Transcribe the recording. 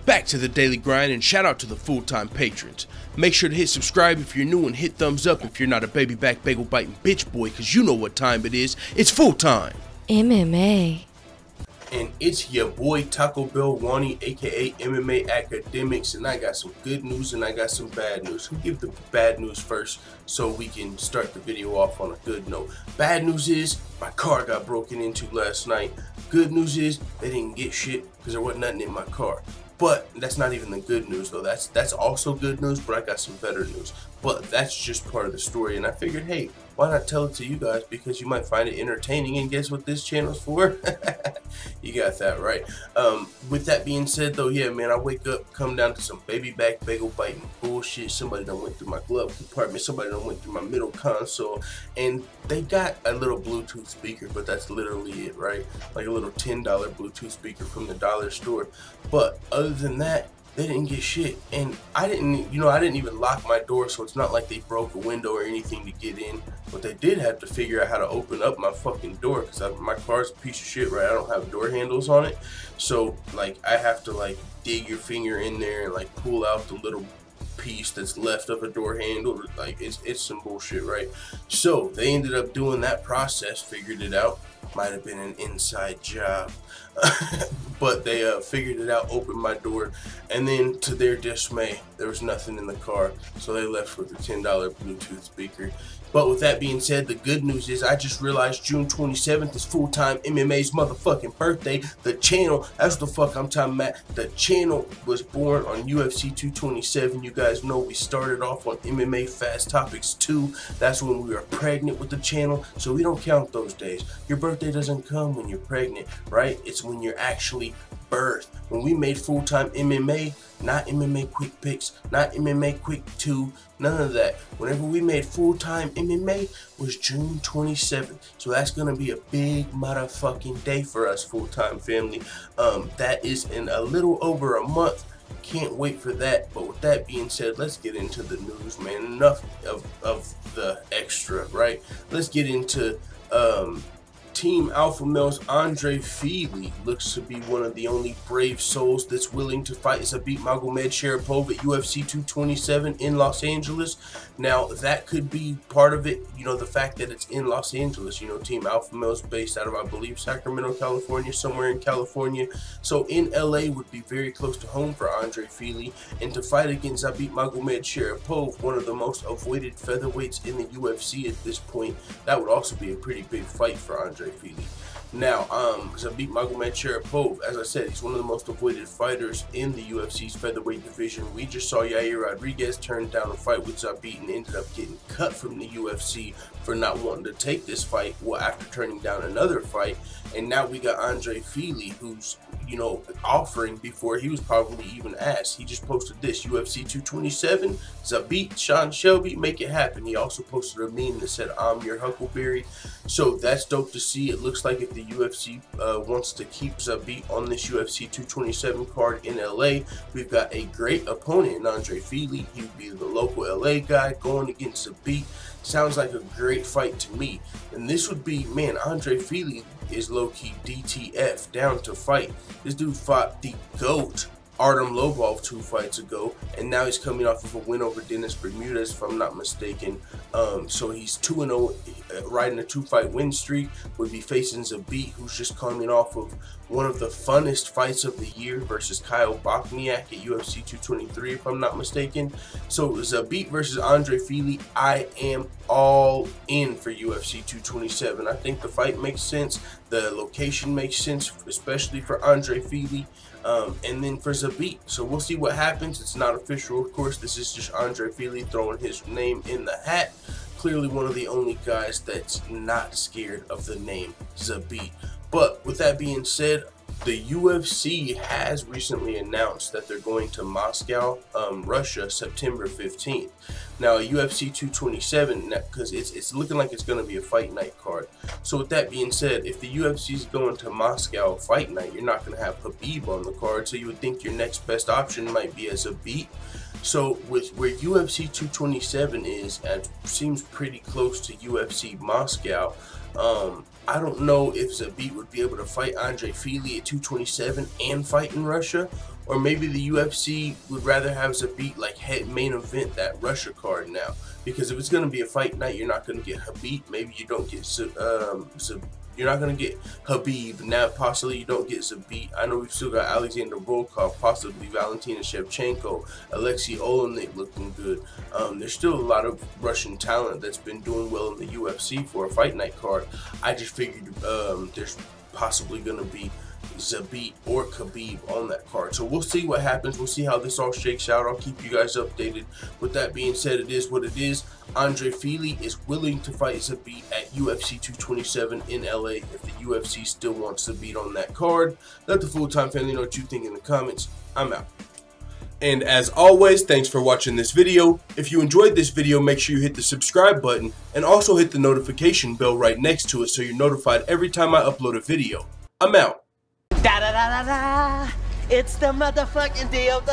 Back to the daily grind, and shout out to the full-time patrons. Make sure to hit subscribe if you're new and hit thumbs up if you're not a baby back bagel biting bitch boy, cause you know what time it is. It's full time. MMA. And it's your boy Taco Bell Wani, aka MMA Academics, and I got some good news and I got some bad news. Who give the bad news first so we can start the video off on a good note? Bad news is my car got broken into last night. Good news is they didn't get shit because there wasn't nothing in my car. But that's not even the good news though. That's also good news, but I got some better news. But that's just part of the story, and I figured, hey, why not tell it to you guys, because you might find it entertaining, and guess what this channel's for? You got that right. With that being said though, yeah man, I wake up, come down to some baby back bagel biting bullshit. Somebody done went through my glove compartment, somebody done went through my middle console, and they got a little Bluetooth speaker, but that's literally it, right? Like a little $10 Bluetooth speaker from the dollar store. But other than that, they didn't get shit. And I didn't even lock my door, so it's not like they broke a window or anything to get in. But they did have to figure out how to open up my fucking door, because my car's a piece of shit, right? I don't have door handles on it. So like I have to like dig your finger in there and like pull out the little piece that's left of a door handle. Like it's some bullshit, right? So they ended up doing that process, figured it out. Might have been an inside job. But they figured it out, opened my door, and then to their dismay, there was nothing in the car, so they left with a $10 Bluetooth speaker. But with that being said, the good news is I just realized June 27th is full-time MMA's motherfucking birthday. The channel, that's what the fuck I'm talking about. The channel was born on UFC 227. You guys know we started off on MMA Fast Topics 2. That's when we were pregnant with the channel, so we don't count those days. Your birthday doesn't come when you're pregnant, right? It's when you're actually birthed. When we made full-time MMA, not MMA Quick Picks, not MMA Quick 2, none of that. Whenever we made full-time MMA was June 27th. So that's gonna be a big motherfucking day for us, full-time family. That is in a little over a month. Can't wait for that. But with that being said, let's get into the news, man. Enough of the extra, right? Let's get into Team Alpha Male's Touchy Fili looks to be one of the only brave souls that's willing to fight Zabit at UFC 227 in Los Angeles. Now, that could be part of it, you know, the fact that it's in Los Angeles. You know, Team Alpha Male's based out of, I believe, Sacramento, California, somewhere in California. So in LA would be very close to home for Touchy Fili, and to fight against Zabit one of the most avoided featherweights in the UFC at this point, that would also be a pretty big fight for Touchy Fili. Now, Zabit as I said, he's one of the most avoided fighters in the UFC's featherweight division. We just saw Yair Rodriguez turn down a fight with Zabit and ended up getting cut from the UFC for not wanting to take this fight, well, after turning down another fight. And now we got Touchy Fili, who's, you know, offering before he was probably even asked. He just posted this: UFC 227, Zabit, Sean Shelby, make it happen. He also posted a meme that said, "I'm your Huckleberry." So that's dope to see. It looks like if the UFC wants to keep Zabit on this UFC 227 card in LA, we've got a great opponent in Touchy Fili. He would be the local LA guy going against Zabit. Sounds like a great fight to me. And this would be, man, Touchy Fili is low-key DTF, down to fight. This dude fought the GOAT, Artem Lobov, 2 fights ago, and now he's coming off of a win over Dennis Bermudez, if I'm not mistaken. So he's 2-0, riding a 2-fight win streak. Would be facing Zabit, who's just coming off of one of the funnest fights of the year versus Kyle Bochniak at UFC 223, if I'm not mistaken. So Zabit versus Touchy Fili, I am all in for UFC 227. I think the fight makes sense. The location makes sense, especially for Touchy Fili. And then for Zabit. So we'll see what happens. It's not official, of course. This is just Touchy Fili throwing his name in the hat. Clearly one of the only guys that's not scared of the name Zabit. But with that being said, the UFC has recently announced that they're going to Moscow, Russia, September 15th. Now, UFC 227, because it's looking like it's going to be a fight night card. So with that being said, if the UFC is going to Moscow fight night, you're not going to have Khabib on the card. So you would think your next best option might be as a Zabit. So with where UFC 227 is, and seems pretty close to UFC Moscow, I don't know if Zabit would be able to fight Touchy Fili at 227 and fight in Russia, or maybe the UFC would rather have Zabit like head main event that Russia card now. Because if it's gonna be a fight night, you're not gonna get Habib. Maybe you don't get you're not going to get Habib. Now, possibly you don't get Zabit. I know we've still got Alexander Volkov, possibly Valentina Shevchenko, Alexei Olenek looking good. There's still a lot of Russian talent that's been doing well in the UFC for a fight night card. I just figured there's possibly going to be Zabit or Khabib on that card. So we'll see what happens. We'll see how this all shakes out. I'll keep you guys updated. With that being said, it is what it is. Touchy Fili is willing to fight Zabit at UFC 227 in LA if the UFC still wants Zabit on that card. Let the full-time family know what you think in the comments. I'm out. And as always, thanks for watching this video. If you enjoyed this video, make sure you hit the subscribe button and also hit the notification bell right next to it so you're notified every time I upload a video. I'm out. Da da da da da. It's the motherfucking DOG.